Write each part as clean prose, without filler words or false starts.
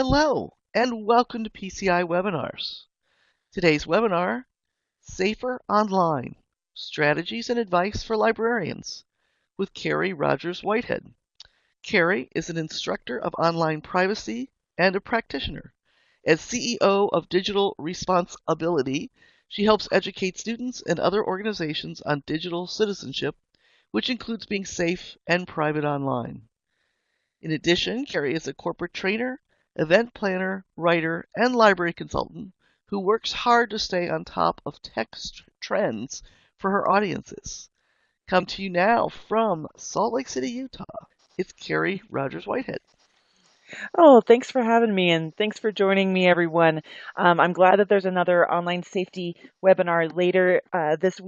Hello, and welcome to PCI Webinars. Today's webinar, Safer Online, Strategies and Advice for Librarians, with Carrie Rogers-Whitehead. Carrie is an instructor of online privacy and a practitioner. As CEO of Digital Responsibility, she helps educate students and other organizations on digital citizenship, which includes being safe and private online. In addition, Carrie is a corporate trainer, event planner, writer, and library consultant who works hard to stay on top of tech trends for her audiences. Come to you now from Salt Lake City, Utah. It's Carrie Rogers-Whitehead. Oh, thanks for having me and thanks for joining me, everyone. I'm glad that there's another online safety webinar later this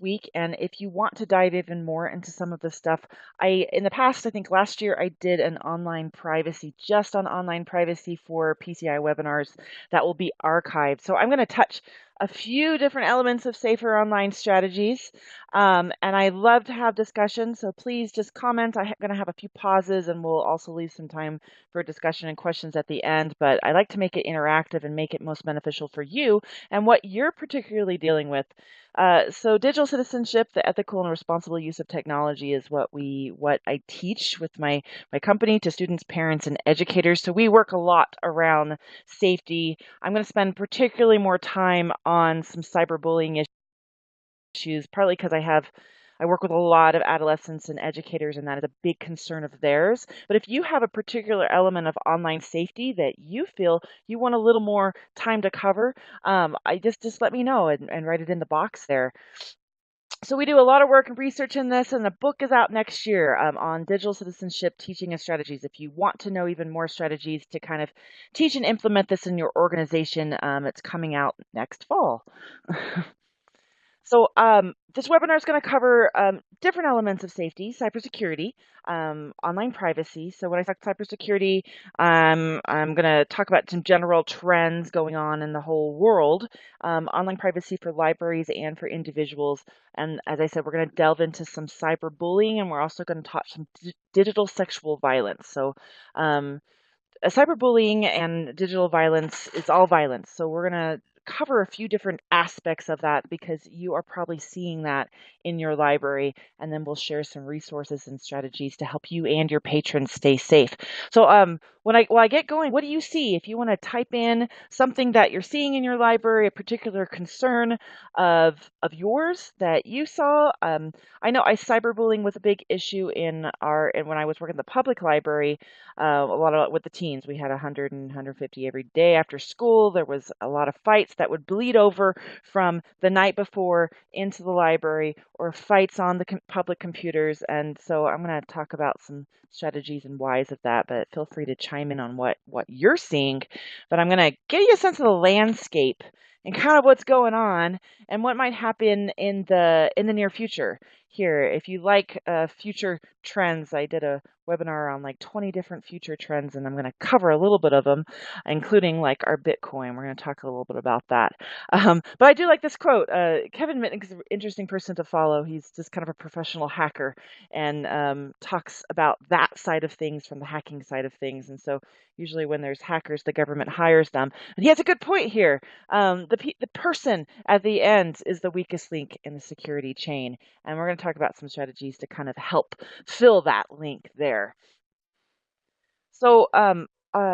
week. And if you want to dive even more into some of the stuff, in the past, I think last year, I did an online privacy, just on online privacy for PCI webinars that will be archived. So I'm going to touch a few different elements of safer online strategies. And I love to have discussions, so please just comment. I'm going to have a few pauses and we'll also leave some time for discussion and questions at the end, but I like to make it interactive and make it most beneficial for you and what you're particularly dealing with. So digital citizenship, the ethical and responsible use of technology is what I teach with my company to students, parents, and educators. So we work a lot around safety. I'm going to spend particularly more time on some cyberbullying issues, partly because I work with a lot of adolescents and educators, and that is a big concern of theirs. But if you have a particular element of online safety that you feel you want a little more time to cover, I just let me know and write it in the box there. So we do a lot of work and research in this, and the book is out next year on digital citizenship teaching and strategies. If you want to know even more strategies to kind of teach and implement this in your organization, it's coming out next fall. So this webinar is going to cover different elements of safety, cybersecurity, online privacy. So when I talk cybersecurity, I'm going to talk about some general trends going on in the whole world, online privacy for libraries and for individuals. And as I said, we're going to delve into some cyberbullying, and we're also going to touch some digital sexual violence. So cyberbullying and digital violence is all violence. So we're going to cover a few different aspects of that because you are probably seeing that in your library, and then we'll share some resources and strategies to help you and your patrons stay safe. So when I get going, what do you see? If you want to type in something that you're seeing in your library, a particular concern of yours that you saw. I know cyberbullying was a big issue and when I was working in the public library, a lot of with the teens. We had 100 and 150 every day after school. There was a lot of fights that would bleed over from the night before into the library, or fights on the public computers. And so I'm going to talk about some strategies and whys of that, but feel free to chime in on what you're seeing. But I'm going to give you a sense of the landscape and kind of what's going on and what might happen in the near future here. If you like future trends, I did a webinar on like 20 different future trends, and I'm going to cover a little bit of them, including like our Bitcoin. We're going to talk a little bit about that. But I do like this quote. Kevin Mitnick's an interesting person to follow. He's just kind of a professional hacker and talks about that side of things from the hacking side of things. And so usually when there's hackers, the government hires them. And he has a good point here. The person at the end is the weakest link in the security chain. And we're going to talk about some strategies to kind of help fill that link there. So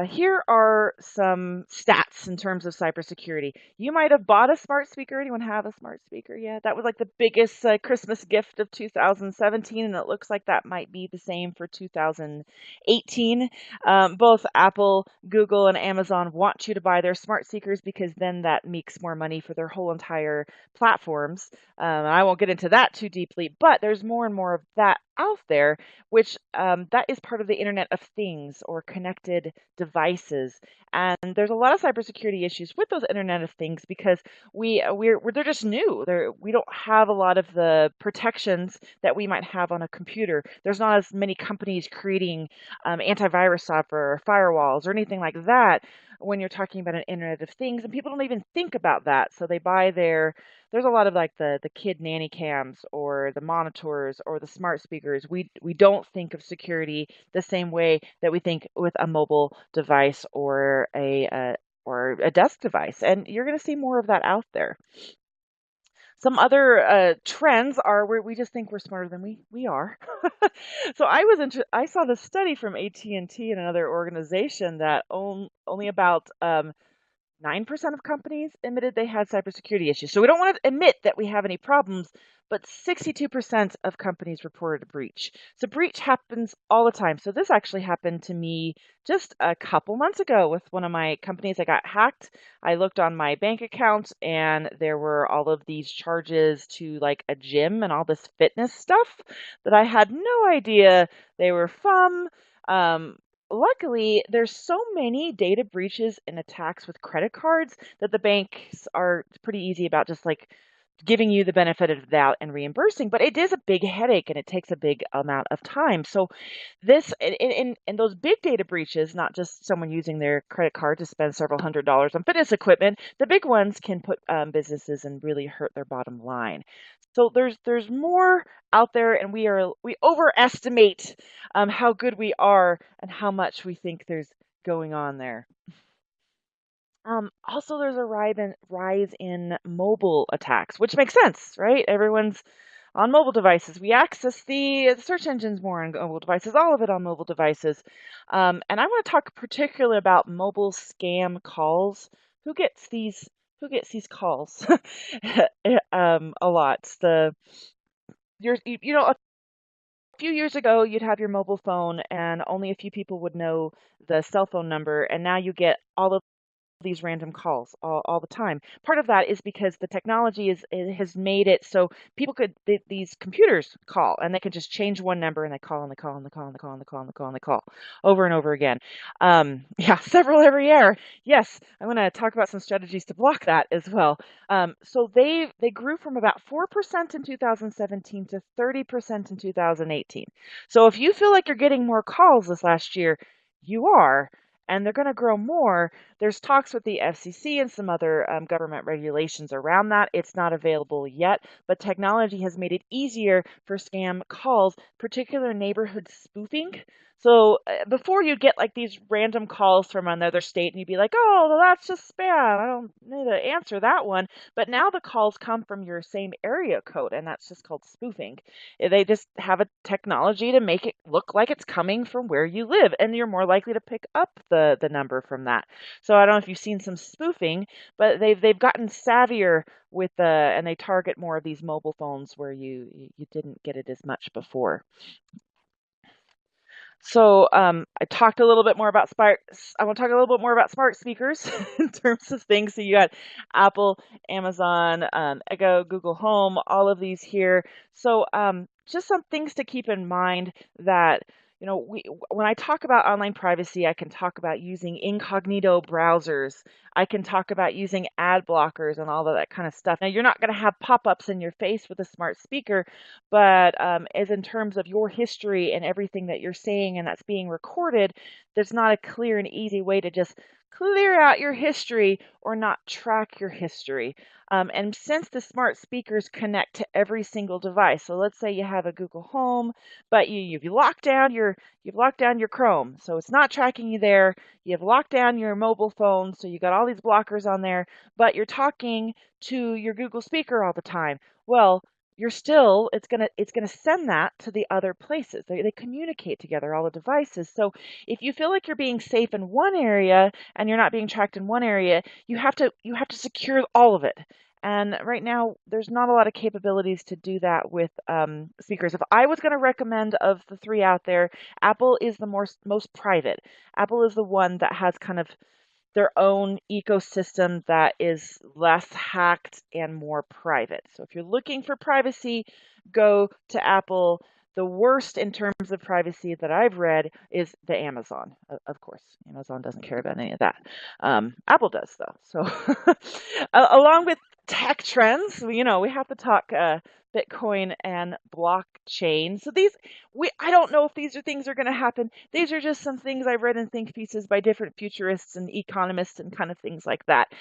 here are some stats in terms of cybersecurity. You might have bought a smart speaker. Anyone have a smart speaker yet? That was like the biggest Christmas gift of 2017, and it looks like that might be the same for 2018. Both Apple, Google, and Amazon want you to buy their smart speakers because then that makes more money for their whole entire platforms. I won't get into that too deeply, but there's more and more of that out there, which that is part of the Internet of Things or connected devices. And there's a lot of cybersecurity issues with those Internet of Things because they're just new. We don't have a lot of the protections that we might have on a computer. There's not as many companies creating antivirus software or firewalls or anything like that. when you're talking about an Internet of Things, and people don't even think about that. So they buy there's a lot of like the kid nanny cams or the monitors or the smart speakers. We don't think of security the same way that we think with a mobile device or a desk device, and you're going to see more of that out there. Some other trends are where we just think we're smarter than we are. So I saw this study from AT&T and another organization that only about 9% of companies admitted they had cybersecurity issues. So we don't want to admit that we have any problems, but 62% of companies reported a breach. So breach happens all the time. So this actually happened to me just a couple months ago with one of my companies that got hacked. I looked on my bank account and there were all of these charges to like a gym and all this fitness stuff that I had no idea they were from. Luckily, there's so many data breaches and attacks with credit cards that the banks are pretty easy about just like giving you the benefit of the doubt and reimbursing, but it is a big headache and it takes a big amount of time. So this in those big data breaches, not just someone using their credit card to spend several $100s on fitness equipment, the big ones can put businesses and really hurt their bottom line. So there's more out there, and we overestimate how good we are and how much we think there's going on there. Also, there's a rise in mobile attacks, which makes sense, right? Everyone's on mobile devices. We access the search engines more on mobile devices, all of it on mobile devices. And I want to talk particularly about mobile scam calls. Who gets these? Who gets these calls? A lot. A few years ago, you'd have your mobile phone, and only a few people would know the cell phone number, and now you get all of these random calls all the time. Part of that is because the technology has made it so people these computers call and they can just change one number and they call and they call and they call and they call and they call and they call and they call over and over again. Yeah, several every year. Yes, I'm going to talk about some strategies to block that as well. So they grew from about 4% in 2017 to 30% in 2018. So if you feel like you're getting more calls this last year, you are, and they're going to grow more. There's talks with the FCC and some other government regulations around that. It's not available yet, but technology has made it easier for scam calls, particular neighborhood spoofing. So before you'd get like these random calls from another state and you'd be like, oh, well, that's just spam. I don't need to answer that one. But now the calls come from your same area code, and that's just called spoofing. They just have a technology to make it look like it's coming from where you live, and you're more likely to pick up the number from that. So I don't know if you've seen some spoofing, but they've gotten savvier with and they target more of these mobile phones where you didn't get it as much before. So I talked a little bit more about I want to talk a little bit more about smart speakers in terms of things. So you got Apple, Amazon, Echo, Google Home, all of these here. So just some things to keep in mind that when I talk about online privacy, I can talk about using incognito browsers. I can talk about using ad blockers and all of that kind of stuff. Now, you're not going to have pop-ups in your face with a smart speaker, but as in terms of your history and everything that you're saying and that's being recorded, there's not a clear and easy way to just clear out your history or not track your history. And since the smart speakers connect to every single device, so let's say you have a Google Home, but you've locked down your Chrome, so it's not tracking you there. You've locked down your mobile phone, so you got all these blockers on there, but you're talking to your Google speaker all the time. Well, it's gonna send that to the other places. They communicate together, all the devices. So if you feel like you're being safe in one area and you're not being tracked in one area, you have to secure all of it. And right now, there's not a lot of capabilities to do that with speakers. If I was going to recommend of the three out there, Apple is the most private. Apple is the one that has kind of their own ecosystem that is less hacked and more private. So if you're looking for privacy, go to Apple. The worst in terms of privacy that I've read is the Amazon. Of course, Amazon doesn't care about any of that. Apple does, though. So along with tech trends. We have to talk Bitcoin and blockchain. So I don't know if these are things are going to happen. These are just some things I've read in think pieces by different futurists and economists and kind of things like that.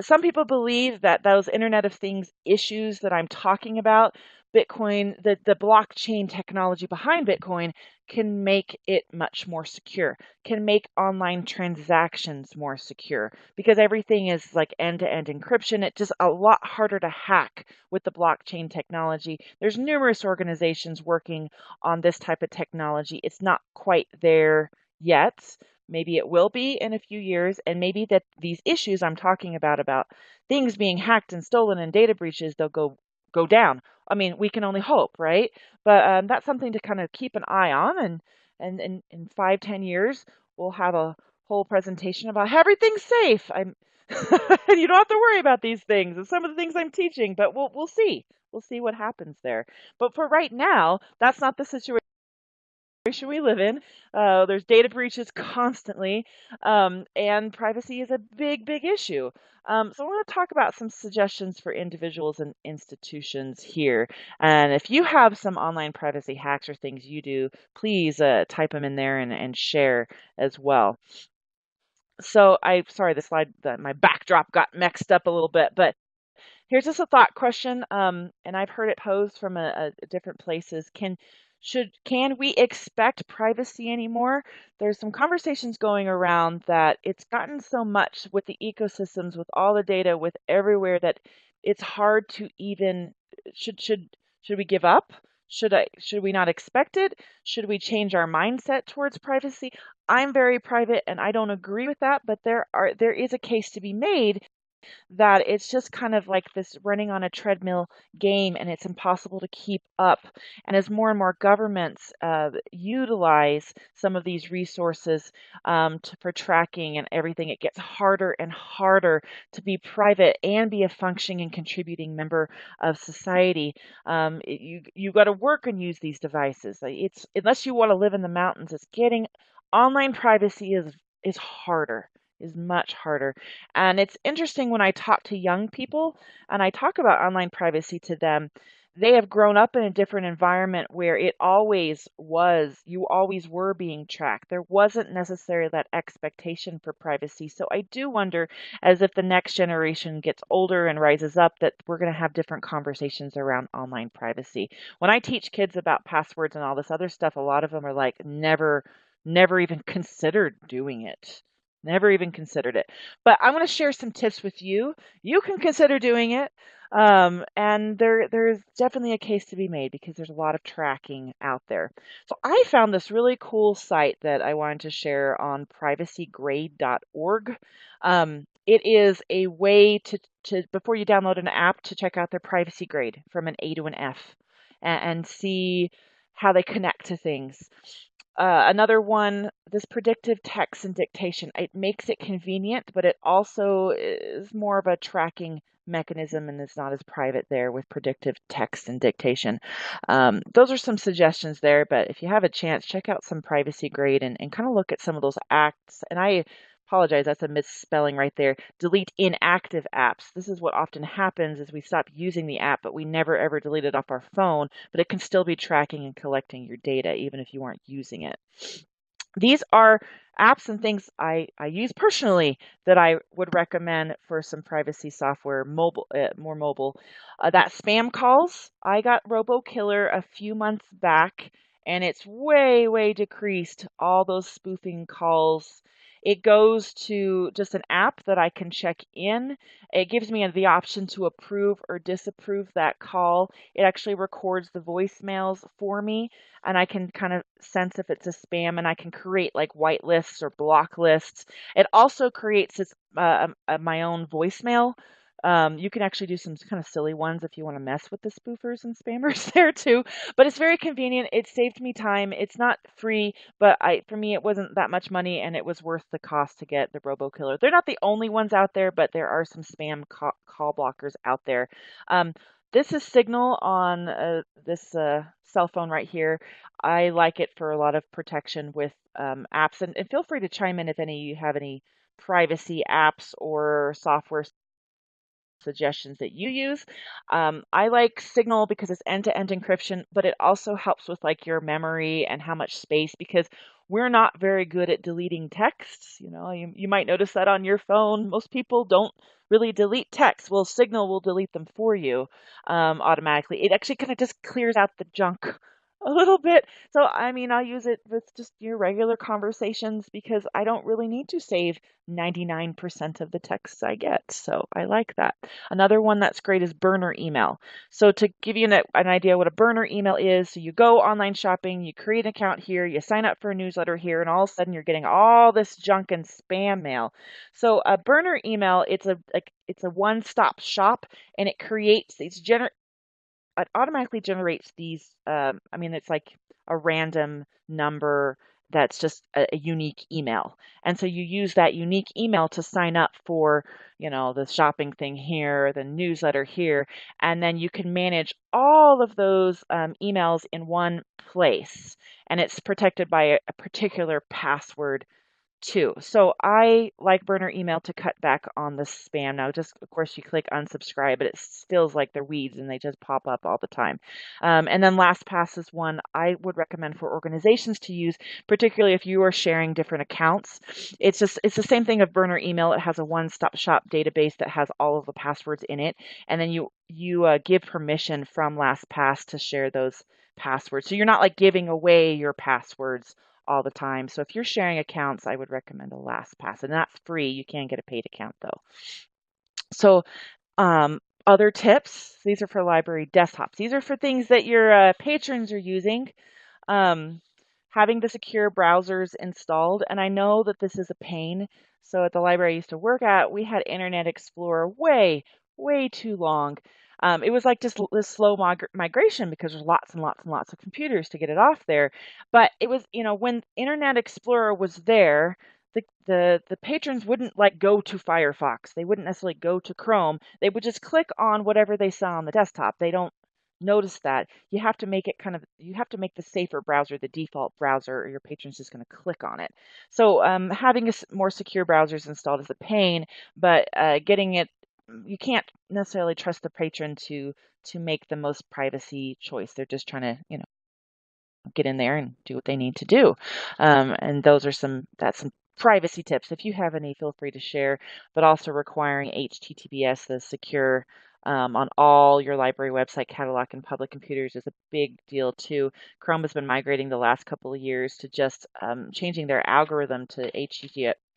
Some people believe that those Internet of Things issues that I'm talking about, Bitcoin, the blockchain technology behind Bitcoin can make it much more secure, can make online transactions more secure because everything is like end-to-end encryption. It's just a lot harder to hack with the blockchain technology. There's numerous organizations working on this type of technology. It's not quite there yet. Maybe it will be in a few years, and maybe that these issues I'm talking about things being hacked and stolen and data breaches, they'll go down. I mean, we can only hope, right? But that's something to kind of keep an eye on, and in 5, 10 years, we'll have a whole presentation about how everything's safe. I'm and you don't have to worry about these things and some of the things I'm teaching, but we'll see. We'll see what happens there. But for right now, that's not the situation we live in. There's data breaches constantly, and privacy is a big issue. So I want to talk about some suggestions for individuals and institutions here. And if you have some online privacy hacks or things you do, please type them in there and share as well. So sorry, the slide, my backdrop got mixed up a little bit, but here's just a thought question, and I've heard it posed from different places. Can we expect privacy anymore? There's some conversations going around that it's gotten so much with the ecosystems, with all the data, with everywhere that it's hard to even should we give up? Should we not expect it? Should we change our mindset towards privacy? I'm very private and I don't agree with that, but there is a case to be made that it's just kind of like this running on a treadmill game and it's impossible to keep up. And as more and more governments utilize some of these resources for tracking and everything, it gets harder and harder to be private and be a functioning and contributing member of society. You got to work and use these devices. It's unless you want to live in the mountains, it's getting online privacy is harder, is much harder. And it's interesting when I talk to young people and I talk about online privacy to them, they have grown up in a different environment where it always was, you always were being tracked. There wasn't necessarily that expectation for privacy. So I do wonder, as if the next generation gets older and rises up, that we're going to have different conversations around online privacy. When I teach kids about passwords and all this other stuff, a lot of them are like, never even considered doing it. Never even considered it. But I'm going to share some tips with you. You can consider doing it. And there's definitely a case to be made because there's a lot of tracking out there. So I found this really cool site that I wanted to share on privacygrade.org. It is a way to before you download an app to check out their privacy grade from an A to an F and see how they connect to things. Another one, this predictive text and dictation. It makes it convenient, but it also is more of a tracking mechanism and it's not as private there with predictive text and dictation. Those are some suggestions there, but if you have a chance, check out some privacy grade and kind of look at some of those acts. And I apologize, that's a misspelling right there. Delete inactive apps. This is what often happens is we stop using the app, but we never ever delete it off our phone, but it can still be tracking and collecting your data even if you aren't using it. These are apps and things I use personally that I would recommend for some privacy software, more mobile. That spam calls, I got RoboKiller a few months back, and it's way decreased all those spoofing calls. It goes to just an app that I can check in. It gives me the option to approve or disapprove that call. It actually records the voicemails for me and I can kind of sense if it's a spam and I can create like white lists or block lists. It also creates my own voicemail. You can actually do some kind of silly ones if you want to mess with the spoofers and spammers there too. But it's very convenient. It saved me time. It's not free, but for me, it wasn't that much money and it was worth the cost to get the RoboKiller. They're not the only ones out there, but there are some spam call blockers out there. This is Signal on this cell phone right here. I like it for a lot of protection with apps, and feel free to chime in if any you have any privacy apps or software suggestions that you use. I like Signal because it's end-to-end encryption, but it also helps with like your memory and how much space, because we're not very good at deleting texts. You might notice that on your phone. Most people don't really delete text. Well, Signal will delete them for you automatically. It actually kind of just clears out the junk a little bit. So, I mean, I'll use it with just your regular conversations because I don't really need to save 99% of the texts I get. So I like that. Another one that's great is burner email. So to give you an idea what a burner email is, so you go online shopping, you create an account here, you sign up for a newsletter here, and all of a sudden you're getting all this junk and spam mail. So a burner email, it's a one-stop shop, and it creates these it automatically generates these. I mean, it's like a random number that's just a unique email. And so you use that unique email to sign up for, the shopping thing here, the newsletter here, and then you can manage all of those emails in one place. And it's protected by a particular password too. So I like burner email to cut back on the spam. Now, just of course, you click unsubscribe, but it feels like they're weeds and they just pop up all the time. And then LastPass is one I would recommend for organizations to use, particularly if you are sharing different accounts. It's the same thing of burner email. It has a one-stop shop database that has all of the passwords in it, and then you give permission from LastPass to share those passwords. So you're not like giving away your passwords all the time. So if you're sharing accounts, I would recommend a LastPass, and that's free. You can get a paid account though. So other tips, these are for library desktops. These are for things that your patrons are using. Having the secure browsers installed, and I know that this is a pain. So at the library I used to work at, we had Internet Explorer way too long. It was like just this slow migration because there's lots and lots and lots of computers to get it off there. But it was, when Internet Explorer was there, the patrons wouldn't like go to Firefox. They wouldn't necessarily go to Chrome. They would just click on whatever they saw on the desktop. They don't notice that. You have to make the safer browser the default browser, or your patron's just going to click on it. So having more secure browsers installed is a pain, but getting it, you can't necessarily trust the patron to make the most privacy choice. They're just trying to, get in there and do what they need to do. And that's some privacy tips. If you have any, feel free to share, but also requiring HTTPS, the secure, on all your library website catalog and public computers is a big deal too. Chrome has been migrating the last couple of years to just changing their algorithm to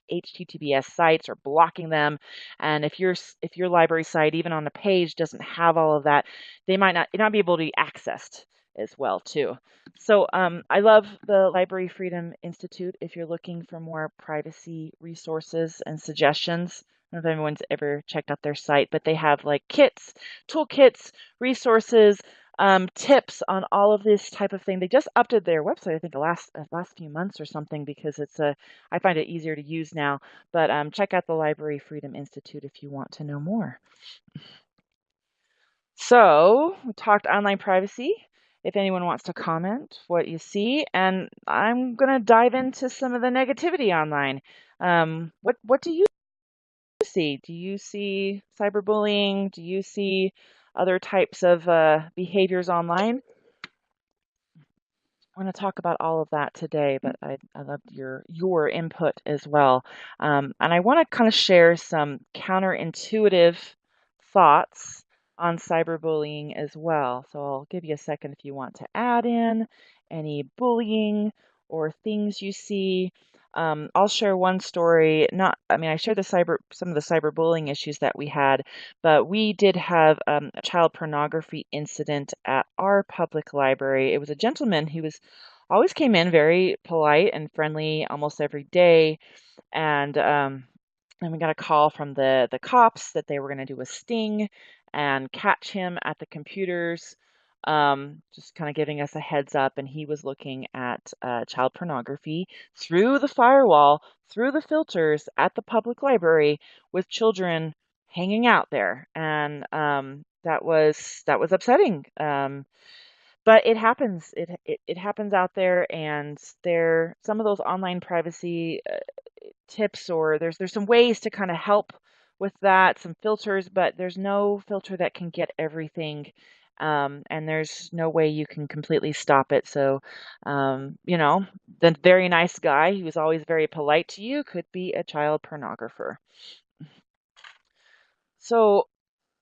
HTTPS sites or blocking them. And if your library site, even on a page, doesn't have all of that, they might not be able to be accessed as well too. So I love the Library Freedom Institute if you're looking for more privacy resources and suggestions. I don't know if anyone's ever checked out their site, but they have like kits, toolkits, resources, tips on all of this type of thing. They just updated their website, I think, the last few months or something, because I find it easier to use now. But check out the Library Freedom Institute if you want to know more. So we talked online privacy. If anyone wants to comment what you see, and I'm going to dive into some of the negativity online. What do you see? Do you see cyberbullying? Do you see other types of behaviors online? I want to talk about all of that today, but I loved your input as well. And I want to kind of share some counterintuitive thoughts on cyberbullying as well. So I'll give you a second if you want to add in any bullying or things you see. I'll share one story. I shared some of the cyberbullying issues that we had, but we did have a child pornography incident at our public library. It was a gentleman who always came in very polite and friendly almost every day, and we got a call from the cops that they were going to do a sting and catch him at the computers, just kind of giving us a heads up. And he was looking at child pornography through the firewall, through the filters at the public library, with children hanging out there. And that was upsetting. But it happens. It happens out there, and some of those online privacy tips, or there's some ways to kind of help with that, some filters, but there's no filter that can get everything. And there's no way you can completely stop it. So, the very nice guy who's always very polite to you could be a child pornographer. So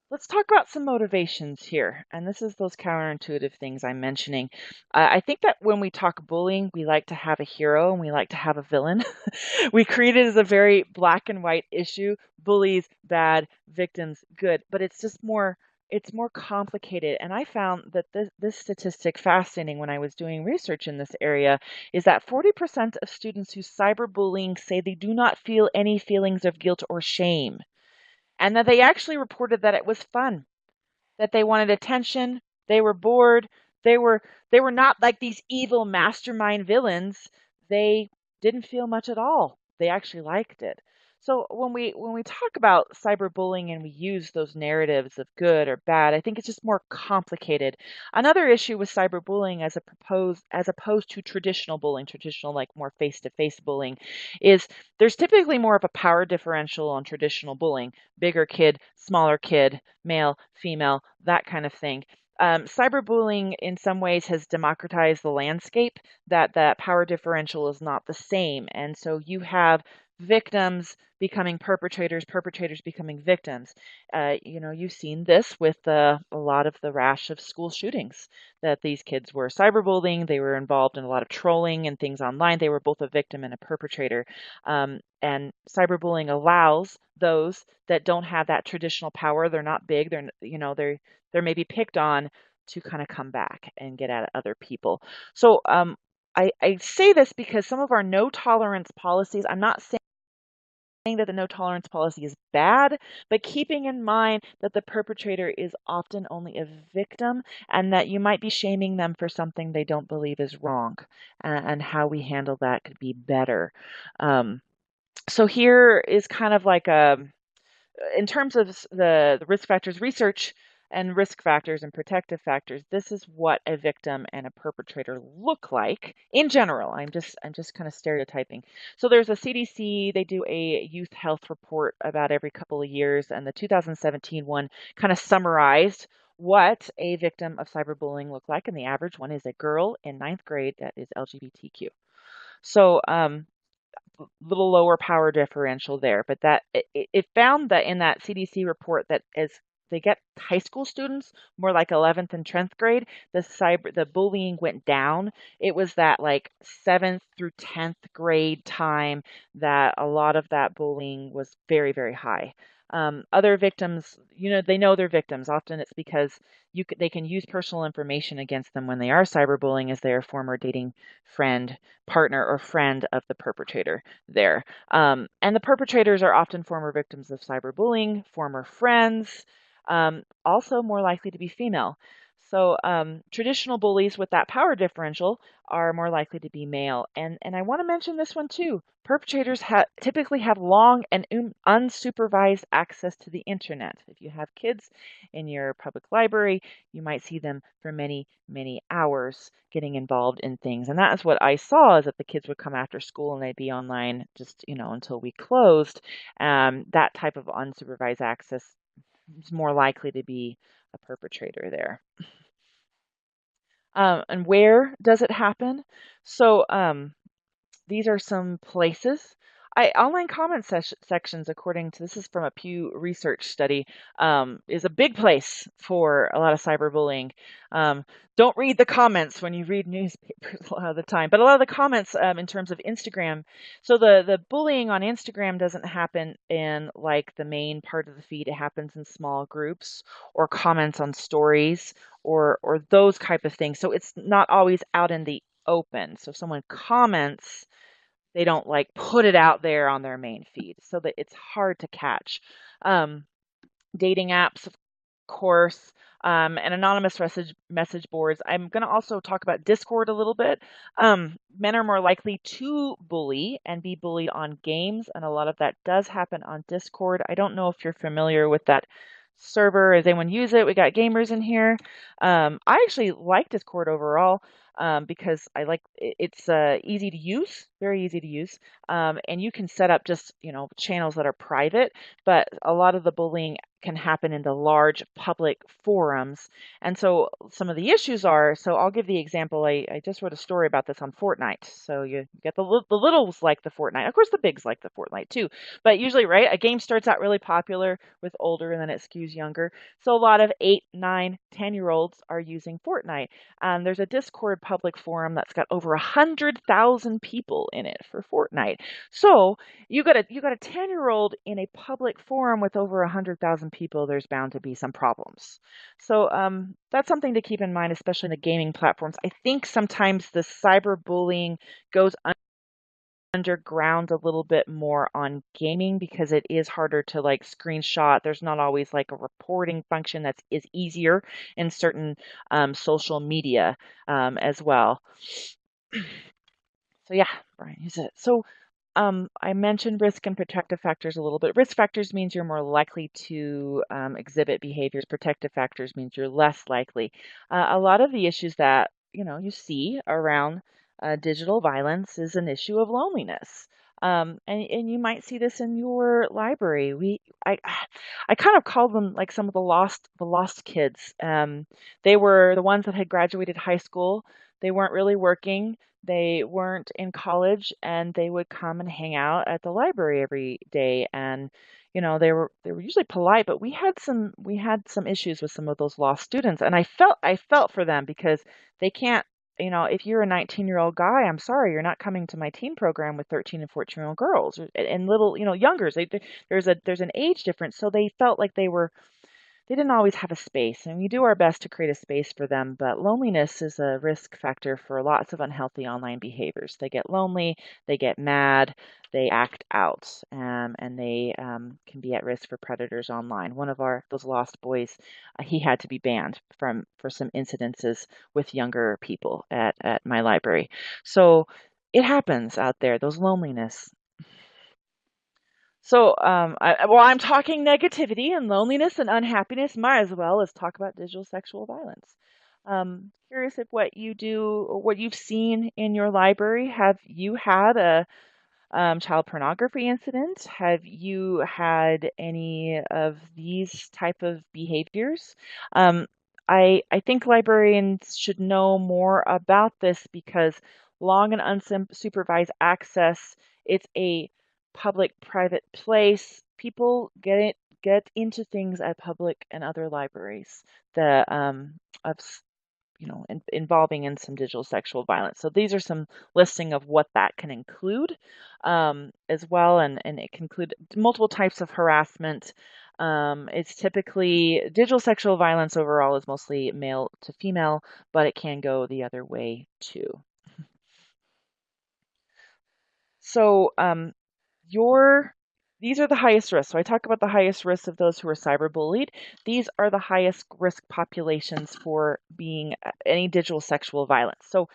let's talk about some motivations here. And this is those counterintuitive things I'm mentioning. I think that when we talk bullying, we like to have a hero and we like to have a villain. We treat it as a very black and white issue. Bullies, bad, victims, good. But it's more complicated. And I found that this statistic fascinating when I was doing research in this area is that 40% of students who cyberbullying say they do not feel any feelings of guilt or shame, and that they actually reported that it was fun, that they wanted attention, they were bored, they were they were not like these evil mastermind villains. They didn't feel much at all. They actually liked it. So when we talk about cyberbullying and we use those narratives of good or bad, I think it's just more complicated. Another issue with cyberbullying as opposed to traditional bullying, traditional like more face-to-face bullying, is there's typically more of a power differential on traditional bullying. Bigger kid, smaller kid, male, female, that kind of thing. Cyberbullying in some ways has democratized the landscape, that power differential is not the same. And so you have victims becoming perpetrators, perpetrators becoming victims. You've seen this with a lot of the rash of school shootings, that these kids were cyberbullying, they were involved in a lot of trolling and things online. They were both a victim and a perpetrator. And cyberbullying allows those that don't have that traditional power, they're not big, they're maybe picked on, to kind of come back and get at other people. So I say this because some of our no tolerance policies, I'm not saying that the no tolerance policy is bad, but keeping in mind that the perpetrator is often only a victim and that you might be shaming them for something they don't believe is wrong, and how we handle that could be better. So here is kind of like in terms of the risk factors research and risk factors and protective factors, this is what a victim and a perpetrator look like in general. I'm just kind of stereotyping. So there's a CDC, they do a youth health report about every couple of years, and the 2017 one kind of summarized what a victim of cyberbullying looked like, and the average one is a girl in ninth grade that is LGBTQ. So little lower power differential there, but that it found that in that CDC report that as they get high school students, more like 11th and 10th grade, the bullying went down. It was that like 7th through 10th grade time that a lot of that bullying was very, very high. Other victims, they know they're victims. Often it's because they can use personal information against them when they are cyberbullying, as they are former dating friend, partner, or friend of the perpetrator there. And the perpetrators are often former victims of cyberbullying, former friends, also more likely to be female. So traditional bullies with that power differential are more likely to be male. And I want to mention this one too. Perpetrators typically have long and unsupervised access to the internet. If you have kids in your public library, you might see them for many, many hours getting involved in things. And that is what I saw, is that the kids would come after school and they'd be online just, until we closed. That type of unsupervised access is more likely to be a perpetrator there. And where does it happen? So these are some places. Online comment sections, according to this is from a Pew Research study, is a big place for a lot of cyberbullying. Don't read the comments when you read newspapers a lot of the time, but a lot of the comments in terms of Instagram. So the bullying on Instagram doesn't happen in like the main part of the feed. It happens in small groups or comments on stories or those type of things. So it's not always out in the open. So if someone comments, they don't like put it out there on their main feed, so that it's hard to catch. Dating apps, of course, and anonymous message boards. I'm going to also talk about Discord a little bit. Men are more likely to bully and be bullied on games, and a lot of that does happen on Discord. I don't know if you're familiar with that server. Does anyone use it? We got gamers in here. I actually like Discord overall, because I like it's easy to use, very easy to use. And you can set up just, channels that are private, but a lot of the bullying can happen in the large public forums. And so some of the issues are, so I'll give the example. I just wrote a story about this on Fortnite. So you get the littles like the Fortnite. Of course, the bigs like the Fortnite too. But usually, right, a game starts out really popular with older and then it skews younger. So a lot of 8, 9, 10-year-olds are using Fortnite. There's a Discord public forum that's got over 100,000 people in it for Fortnite. So you got a 10-year-old in a public forum with over 100,000 people. There's bound to be some problems. So that's something to keep in mind, especially in the gaming platforms. I think sometimes the cyberbullying goes underground a little bit more on gaming because it is harder to like screenshot. There's not always like a reporting function that is easier in certain social media as well. So yeah, Brian, use it. So I mentioned risk and protective factors a little bit. Risk factors means you're more likely to exhibit behaviors. Protective factors means you're less likely. A lot of the issues that you see around digital violence is an issue of loneliness. And you might see this in your library. I kind of call them like some of the lost kids. They were the ones that had graduated high school. They weren't really working. They weren't in college, and they would come and hang out at the library every day. And they were usually polite, but we had some issues with some of those lost students, and I felt for them because they can't. If you're a 19-year-old guy, I'm sorry, you're not coming to my teen program with 13 and 14-year-old girls and little, youngers. There's an age difference, so they felt like they didn't always have a space, and we do our best to create a space for them, but loneliness is a risk factor for lots of unhealthy online behaviors. They get lonely, they get mad, they act out, and they can be at risk for predators online. One of those lost boys, he had to be banned for some incidences with younger people at my library. So it happens out there, those loneliness. So, while I'm talking negativity and loneliness and unhappiness, might as well let's talk about digital sexual violence. Curious if what you do or what you've seen in your library, have you had a child pornography incident? Have you had any of these type of behaviors? Um, I think librarians should know more about this because long and unsupervised access, it's a public-private place. People get into things at public and other libraries that of involving in some digital sexual violence. So these are some listing of what that can include as well, and it can include multiple types of harassment. It's typically digital sexual violence overall is mostly male to female, but it can go the other way too. So these are the highest risks. So I talk about the highest risks of those who are cyberbullied. These are the highest risk populations for being any digital sexual violence. So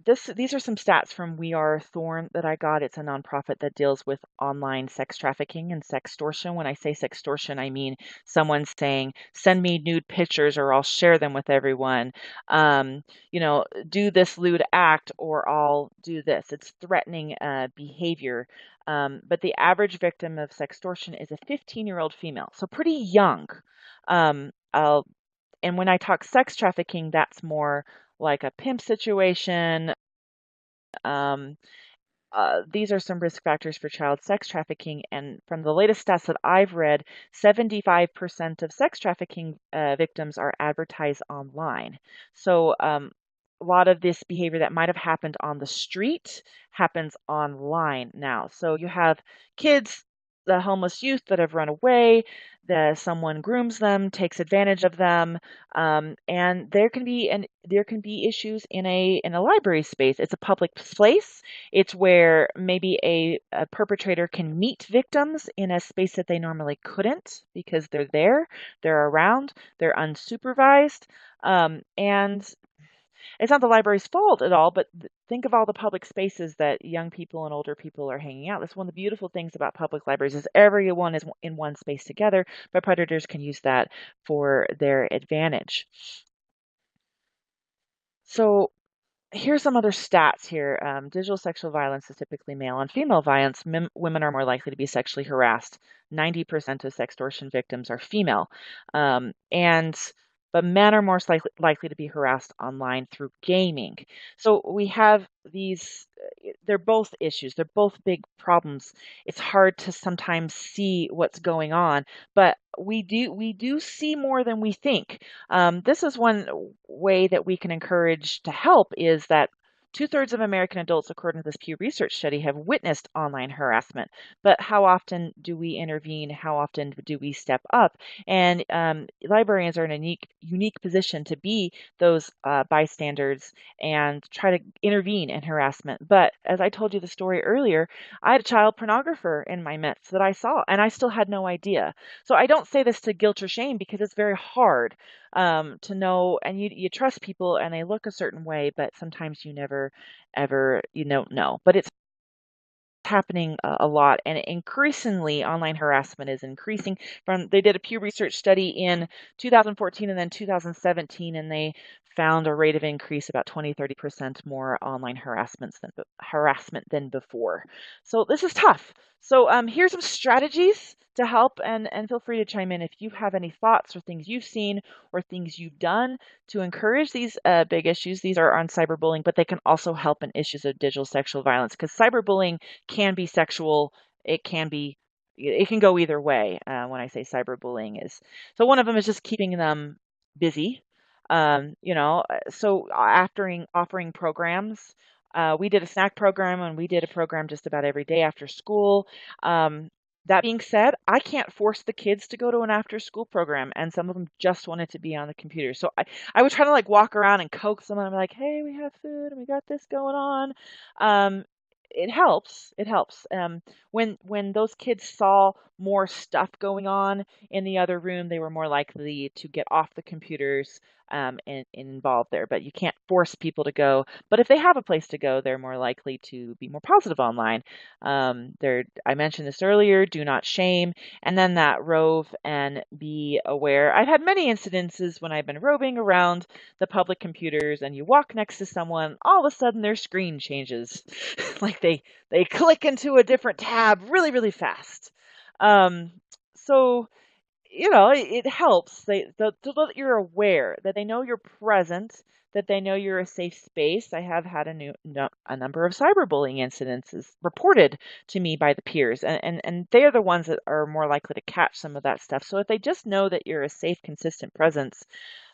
these are some stats from We Are Thorn that I got. It's a nonprofit that deals with online sex trafficking and sextortion. When I say sextortion, I mean someone saying, "Send me nude pictures, or I'll share them with everyone." Um, do this lewd act, or I'll do this. It's threatening behavior. But the average victim of sextortion is a 15-year-old female, so pretty young. Um, I'll, and when I talk sex trafficking, that's more like a pimp situation. Um, these are some risk factors for child sex trafficking. And from the latest stats that I've read, 75% of sex trafficking victims are advertised online. So a lot of this behavior that might have happened on the street happens online now. So you have kids, the homeless youth that have run away, someone grooms them, takes advantage of them, and there can be issues in a library space. It's a public place. It's where maybe a perpetrator can meet victims in a space that they normally couldn't because they're there, they're around, they're unsupervised, and it's not the library's fault at all, but think of all the public spaces that young people and older people are hanging out. That's one of the beautiful things about public libraries is everyone is in one space together, but predators can use that for their advantage. So here's some other stats here. Digital sexual violence is typically male and female violence. Women are more likely to be sexually harassed. 90% of sextortion victims are female. And but men are more likely to be harassed online through gaming. So we have these, they're both issues. They're both big problems. It's hard to sometimes see what's going on, but we do see more than we think. This is one way that we can encourage to help is that two-thirds of American adults, according to this Pew Research study, have witnessed online harassment. But how often do we intervene? How often do we step up? And librarians are in a unique position to be those bystanders and try to intervene in harassment. But as I told you the story earlier, I had a child pornographer in my midst that I saw, and I still had no idea. So I don't say this to guilt or shame because it's very hard to know, and you trust people and they look a certain way, but sometimes you never ever you don't know. But it's happening a lot, and increasingly online harassment is increasing. From They did a Pew Research study in 2014 and then 2017, and they found a rate of increase about 20-30% more online harassment than before. So this is tough. So here's some strategies to help, and feel free to chime in if you have any thoughts or things you've seen or things you've done to encourage these big issues. These are on cyberbullying, but they can also help in issues of digital sexual violence, because cyberbullying can be sexual. It can go either way. When I say cyberbullying is, so one of them is just keeping them busy. So after offering programs, we did a snack program and we did a program just about every day after school. Um, that being said, I can't force the kids to go to an after school program, and some of them just wanted to be on the computer. So I would try to like walk around and coax them, and I'm like, hey, we have food and we got this going on. It helps. It helps. When those kids saw more stuff going on in the other room, they were more likely to get off the computers and involved there. But you can't force people to go. But if they have a place to go, they're more likely to be more positive online. I mentioned this earlier, do not shame, and then that rove and be aware. I've had many incidences when I've been roving around the public computers and you walk next to someone, all of a sudden their screen changes. Like they click into a different tab really, really fast. Um, so it helps so that you're aware, that they know you're present, that they know you're a safe space. I have had a number of cyberbullying incidences reported to me by the peers, and they're the ones that are more likely to catch some of that stuff. So if they just know that you're a safe, consistent presence,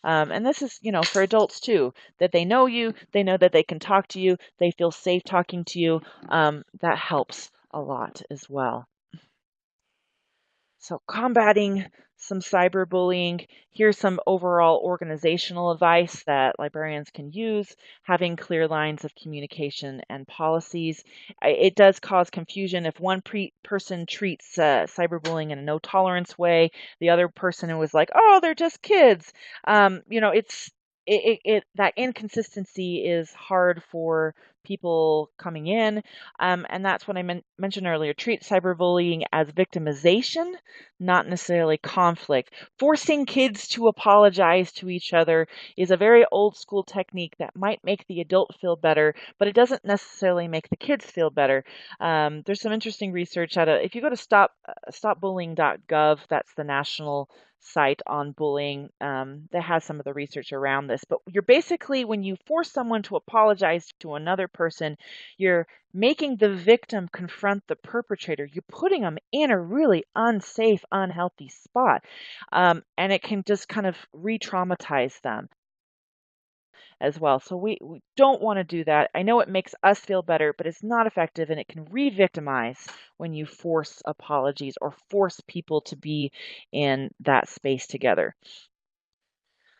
and this is, for adults too, that they know you, they know that they can talk to you, they feel safe talking to you, that helps a lot as well. So combating some cyberbullying, here's some overall organizational advice that librarians can use: having clear lines of communication and policies. It does cause confusion if one person treats cyberbullying in a no tolerance way, the other person who was like, oh, they're just kids. That inconsistency is hard for people coming in. And that's what I mentioned earlier. Treat cyberbullying as victimization, not necessarily conflict. Forcing kids to apologize to each other is a very old school technique that might make the adult feel better, but it doesn't necessarily make the kids feel better. There's some interesting research if you go to stopbullying.gov, that's the national site on bullying, that has some of the research around this. But you're basically, when you force someone to apologize to another person, you're making the victim confront the perpetrator. You're putting them in a really unsafe, unhealthy spot. And it can just kind of re-traumatize them as well. So we don't want to do that. I know it makes us feel better, but it's not effective, and it can re-victimize when you force apologies or force people to be in that space together.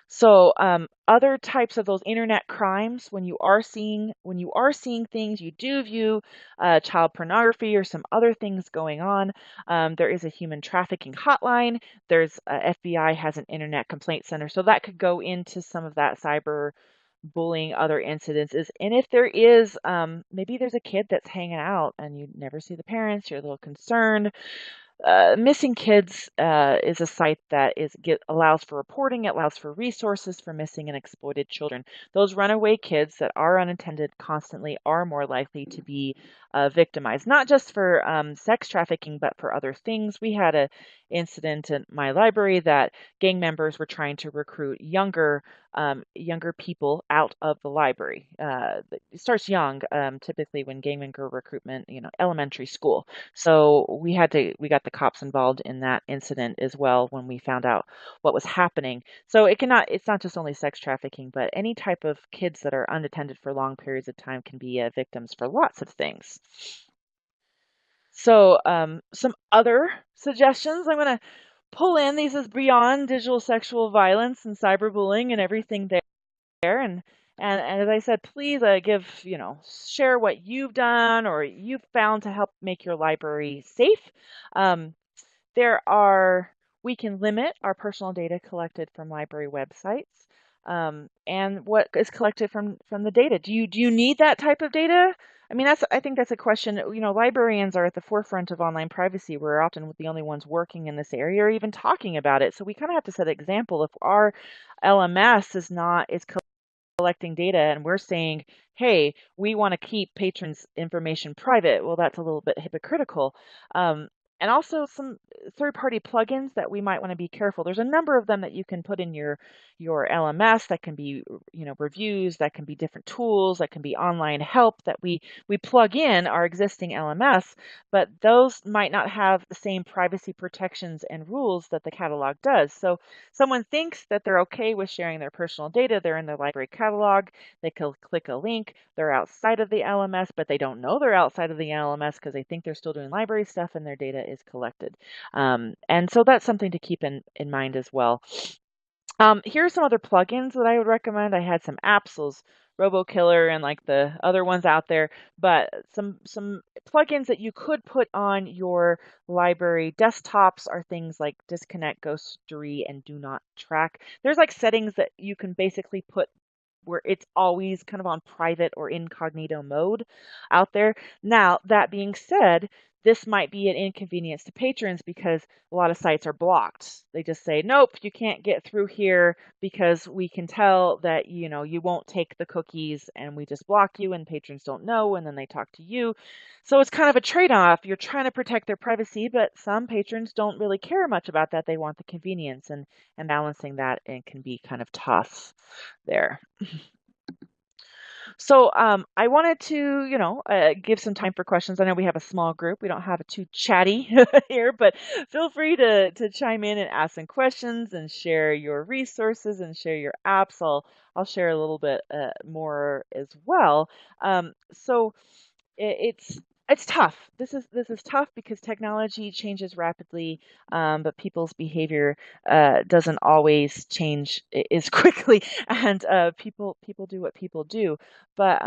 So other types of those internet crimes, when you are seeing things, you do view child pornography or some other things going on. There is a human trafficking hotline. There's FBI has an internet complaint center, so that could go into some of that cyber bullying, other incidences. And if there is, maybe there's a kid that's hanging out and you never see the parents, you're a little concerned. Missing Kids is a site that allows for reporting, it allows for resources for missing and exploited children. Those runaway kids that are unattended constantly are more likely to be victimized, not just for sex trafficking, but for other things. We had an incident in my library that gang members were trying to recruit younger people out of the library. It starts young, typically when gang member recruitment, elementary school. So we got the cops involved in that incident as well when we found out what was happening. So it's not just only sex trafficking, but any type of kids that are unattended for long periods of time can be victims for lots of things. So some other suggestions I'm going to pull in. These is beyond digital sexual violence and cyberbullying and everything there. And as I said, please share what you've done or you've found to help make your library safe. Um, there are, we can limit our personal data collected from library websites, and what is collected from the data. Do you need that type of data? I mean, I think that's a question. Librarians are at the forefront of online privacy. We're often the only ones working in this area or even talking about it. So we kind of have to set an example. If our LMS is collecting data and we're saying, hey, we want to keep patrons' information private, well, that's a little bit hypocritical. And also some third-party plugins that we might want to be careful. There's a number of them that you can put in your LMS that can be, reviews, that can be different tools, that can be online help that we plug in our existing LMS, but those might not have the same privacy protections and rules that the catalog does. So someone thinks that they're okay with sharing their personal data, they're in their library catalog, they can click a link, they're outside of the LMS, but they don't know they're outside of the LMS because they think they're still doing library stuff and their data is collected. And so that's something to keep in mind as well. Here are some other plugins that I would recommend. I had some apps, those RoboKiller and like the other ones out there, but some plugins that you could put on your library desktops are things like Disconnect, Ghostery, and Do Not Track. There's like settings that you can basically put where it's always kind of on private or incognito mode out there. Now, that being said, this might be an inconvenience to patrons because a lot of sites are blocked. They just say, nope, you can't get through here because we can tell that, you won't take the cookies and we just block you and patrons don't know and then they talk to you. So it's kind of a trade-off. You're trying to protect their privacy, but some patrons don't really care much about that. They want the convenience and balancing that and can be kind of tough there. So I wanted to, give some time for questions. I know we have a small group. We don't have it too chatty here, but feel free to chime in and ask some questions and share your resources and share your apps. I'll share a little bit more as well. So it's tough. This is tough because technology changes rapidly, but people's behavior doesn't always change as quickly, and people do what people do. But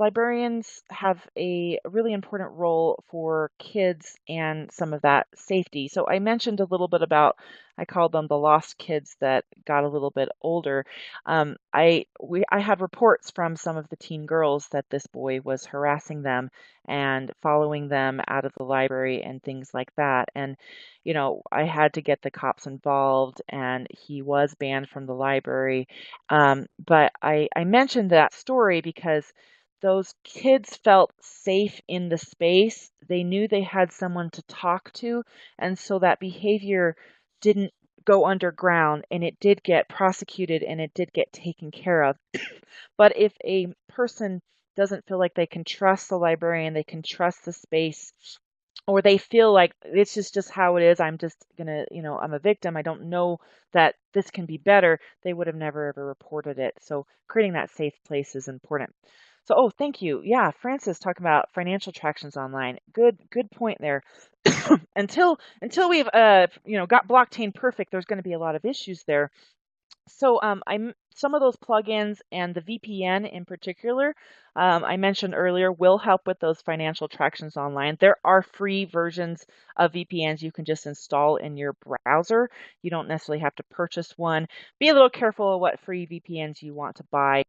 librarians have a really important role for kids and some of that safety. So I mentioned a little bit about, I called them the lost kids that got a little bit older. I had reports from some of the teen girls that this boy was harassing them and following them out of the library and things like that. And, I had to get the cops involved and he was banned from the library. But I mentioned that story because those kids felt safe in the space. They knew they had someone to talk to. And so that behavior didn't go underground and it did get prosecuted and it did get taken care of. But if a person doesn't feel like they can trust the librarian, they can trust the space, or they feel like it's just how it is, I'm just gonna, I'm a victim, I don't know that this can be better, they would have never ever reported it. So creating that safe place is important. So, oh, thank you. Yeah, Francis talking about financial attractions online. Good point there. Until we've got blockchain perfect, there's going to be a lot of issues there. So some of those plugins and the VPN in particular, I mentioned earlier, will help with those financial attractions online. There are free versions of VPNs you can just install in your browser. You don't necessarily have to purchase one. Be a little careful of what free VPNs you want to buy,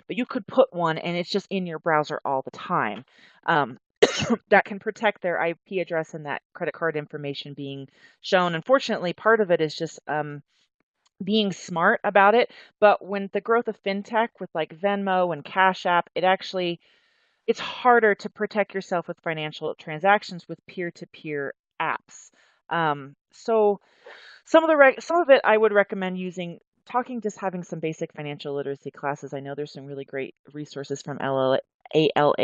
but you could put one and it's just in your browser all the time. that can protect their IP address and that credit card information being shown. Unfortunately, part of it is just being smart about it. But when the growth of fintech with like Venmo and Cash App, it's harder to protect yourself with financial transactions with peer-to-peer apps. So some of it I would recommend just having some basic financial literacy classes. I know there's some really great resources from ALA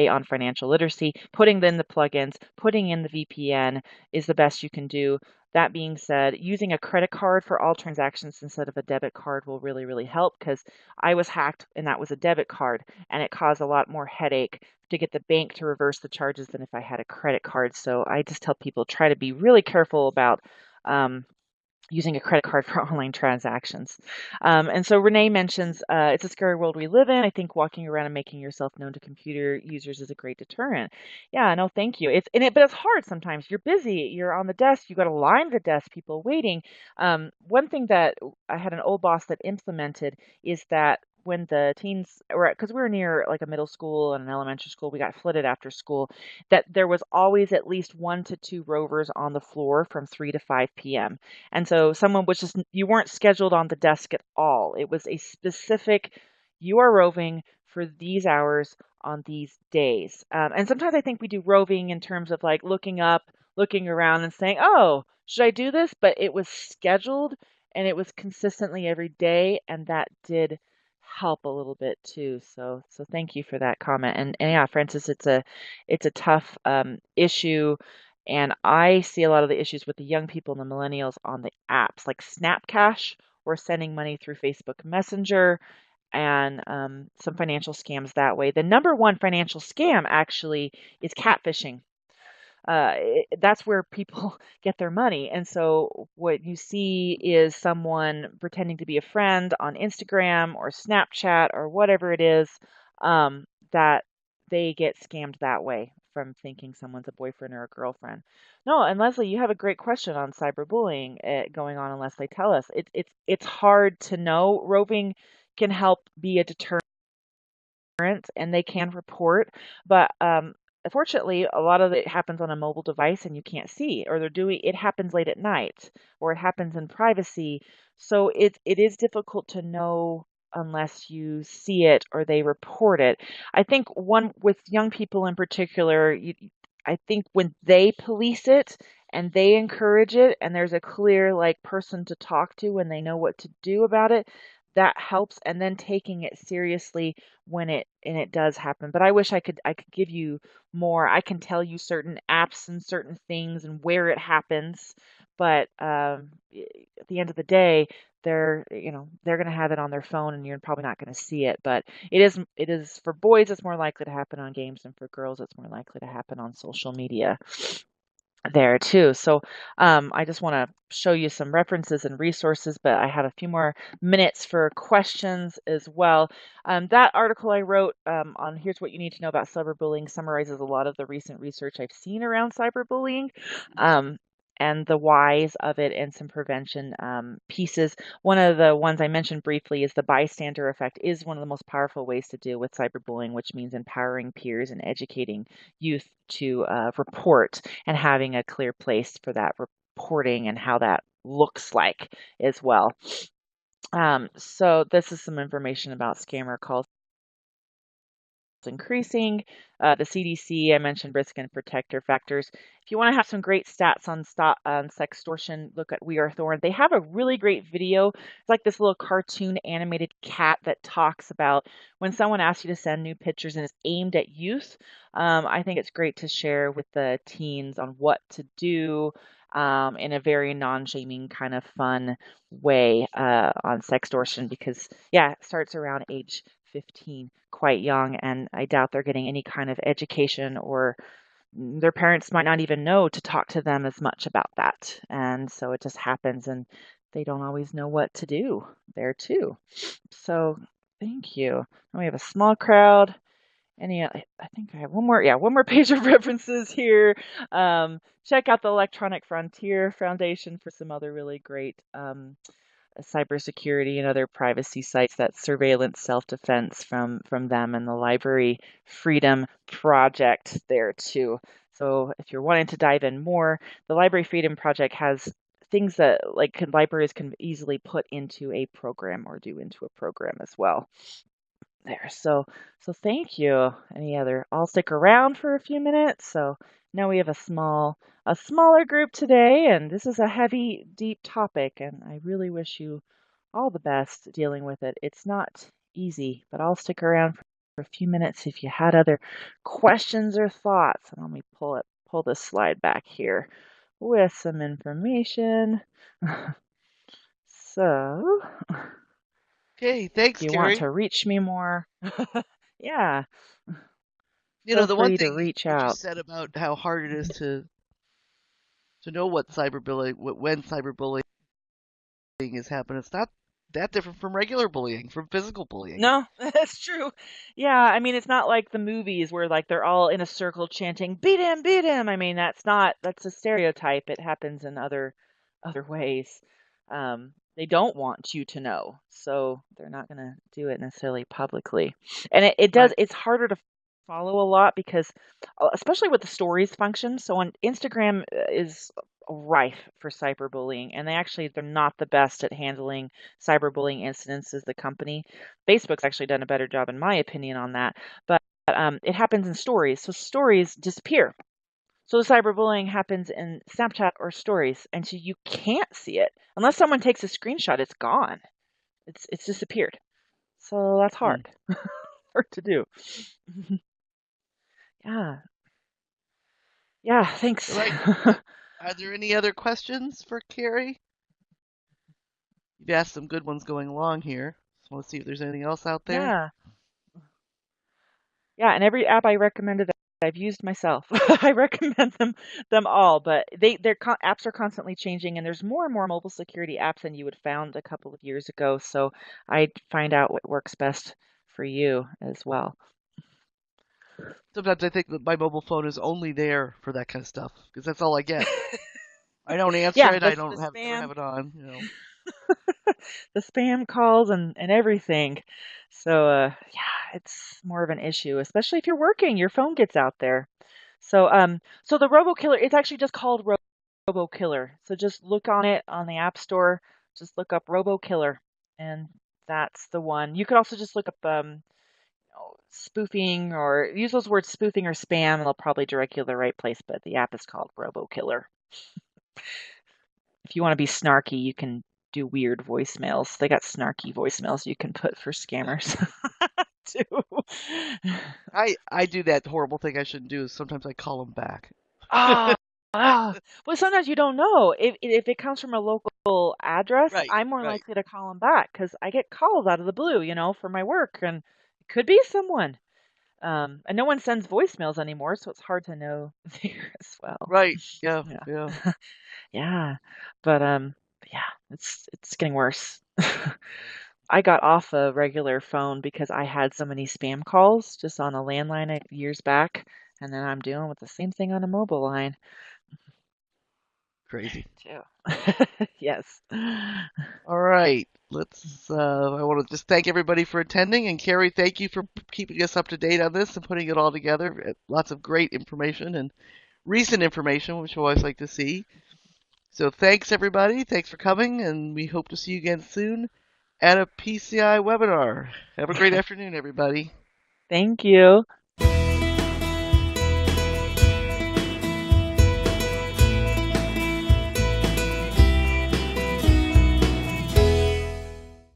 on financial literacy. Putting in the plugins, putting in the VPN is the best you can do. That being said, using a credit card for all transactions instead of a debit card will really, really help, because I was hacked and that was a debit card, and it caused a lot more headache to get the bank to reverse the charges than if I had a credit card. So I just tell people, try to be really careful about um, using a credit card for online transactions. And so Renee mentions it's a scary world we live in. I think walking around and making yourself known to computer users is a great deterrent. Yeah, no, thank you. But it's hard sometimes. You're busy. You're on the desk. You got to line the desk. People waiting. One thing that I had an old boss that implemented is that when the teens, or because we were near like a middle school and an elementary school, we got flooded after school, that there was always at least 1 to 2 rovers on the floor from 3 to 5 p.m. And so someone was just, you weren't scheduled on the desk at all. It was a specific, you are roving for these hours on these days. And sometimes I think we do roving in terms of like looking up, looking around and saying, oh, should I do this? But it was scheduled and it was consistently every day. And that did help a little bit too. So thank you for that comment. And yeah, Francis, it's a tough issue. And I see a lot of the issues with the young people and the millennials on the apps like Snapcash, or sending money through Facebook Messenger, and some financial scams that way. The number one financial scam actually is catfishing. That's where people get their money. And so what you see is someone pretending to be a friend on Instagram or Snapchat or whatever it is, that they get scammed that way from thinking someone's a boyfriend or a girlfriend. No, and Leslie, you have a great question on cyberbullying going on unless they tell us. It's hard to know. Roving can help be a deterrent, and they can report, but unfortunately, a lot of it happens on a mobile device and you can't see, or it happens late at night, or it happens in privacy. So it is difficult to know unless you see it or they report it. I think one with young people in particular, I think when they police it and they encourage it, and there's a clear like person to talk to and they know what to do about it, that helps. And then taking it seriously when it does happen. But I wish I could give you more. I can tell you certain apps and certain things and where it happens, but at the end of the day, they're going to have it on their phone and you're probably not going to see it. But it is for boys, it's more likely to happen on games, and for girls, it's more likely to happen on social media there too. So I just want to show you some references and resources, but I have a few more minutes for questions as well. That article I wrote on Here's What You Need to Know About Cyberbullying summarizes a lot of the recent research I've seen around cyberbullying. And the whys of it, and some prevention pieces. One of the ones I mentioned briefly is the bystander effect is one of the most powerful ways to deal with cyberbullying, which means empowering peers and educating youth to report, and having a clear place for that reporting and how that looks like as well. So this is some information about scammer calls increasing. The CDC, I mentioned risk and protector factors. If you want to have some great stats on sextortion, look at We Are Thorn. They have a really great video. It's like this little cartoon animated cat that talks about when someone asks you to send new pictures and it's aimed at youth. I think it's great to share with the teens on what to do in a very non-shaming kind of fun way on sextortion, because yeah, it starts around age 15, quite young, and I doubt they're getting any kind of education, or their parents might not even know to talk to them as much about that. And so it just happens, and they don't always know what to do there too. So thank you. And we have a small crowd. I think I have one more page of references here. Check out the Electronic Frontier Foundation for some other really great cybersecurity and other privacy sites. That surveillance self-defense from them, and the Library Freedom Project there too. So if you're wanting to dive in more, the Library Freedom Project has things that libraries can easily put into a program or do into a program as well. There. So thank you. I'll stick around for a few minutes. So now we have a smaller group today, and this is a heavy, deep topic, and I really wish you all the best dealing with it. It's not easy, but I'll stick around for a few minutes if you had other questions or thoughts. And let me pull this slide back here with some information. So, Okay, thanks, if you want Carrie. to reach me more, yeah, You feel know, the one free to thing reach what you out. said about how hard it is to know what cyberbullying, when cyberbullying is happening, it's not that different from regular bullying, from physical bullying. No, that's true. Yeah, I mean, it's not like the movies where like they're all in a circle chanting, "Beat him, beat him." I mean, that's a stereotype. It happens in other ways. They don't want you to know, so they're not going to do it necessarily publicly. And Right. it's harder to follow a lot because, especially with the stories function. So on Instagram is rife for cyberbullying, and they're not the best at handling cyberbullying incidents as the company. Facebook's actually done a better job, in my opinion, on that. But it happens in stories, so stories disappear. So the cyberbullying happens in Snapchat or stories, and so you can't see it unless someone takes a screenshot. It's gone. It's disappeared. So that's Hmm. hard, hard to do. Yeah, yeah. Thanks. All right. Are there any other questions for Carrie? You've asked some good ones going along here. Just want to see if there's anything else out there. Yeah, yeah. And every app I recommended I've used myself. I recommend them all, but apps are constantly changing, and there's more and more mobile security apps than you would found a couple of years ago. So I'd find out what works best for you as well. Sometimes I think that my mobile phone is only there for that kind of stuff because that's all I get. I don't answer Yeah, it. I the don't have ever spam, have it on. You know. the spam calls and everything. So yeah, it's more of an issue, especially if you're working. Your phone gets out there. So the Robo Killer, it's actually just called Robo Killer. So just look on it on the App Store. Just look up Robo Killer, and that's the one. You could also just look up spoofing, or use those words spoofing or spam, and they'll probably direct you to the right place. But the app is called Robo Killer. If you want to be snarky, you can do weird voicemails. They got snarky voicemails you can put for scammers too. I do that horrible thing I shouldn't do. Is sometimes I call them back. Ah, well, sometimes you don't know if it comes from a local address. Right. I'm more Right. likely to call them back because I get calls out of the blue, for my work, and it could be someone. And no one sends voicemails anymore, so it's hard to know there as well. Right. Yeah. Yeah, Yeah. yeah, but yeah, it's getting worse. I got off a regular phone because I had so many spam calls just on a landline years back, and then I'm dealing with the same thing on a mobile line Crazy. too. Yes. All right. Let's. I want to just thank everybody for attending, and Carrie, thank you for keeping us up to date on this and putting it all together. Lots of great information and recent information, which we always like to see. So thanks everybody. Thanks for coming, and we hope to see you again soon at a PCI webinar. Have a great afternoon, everybody. Thank you.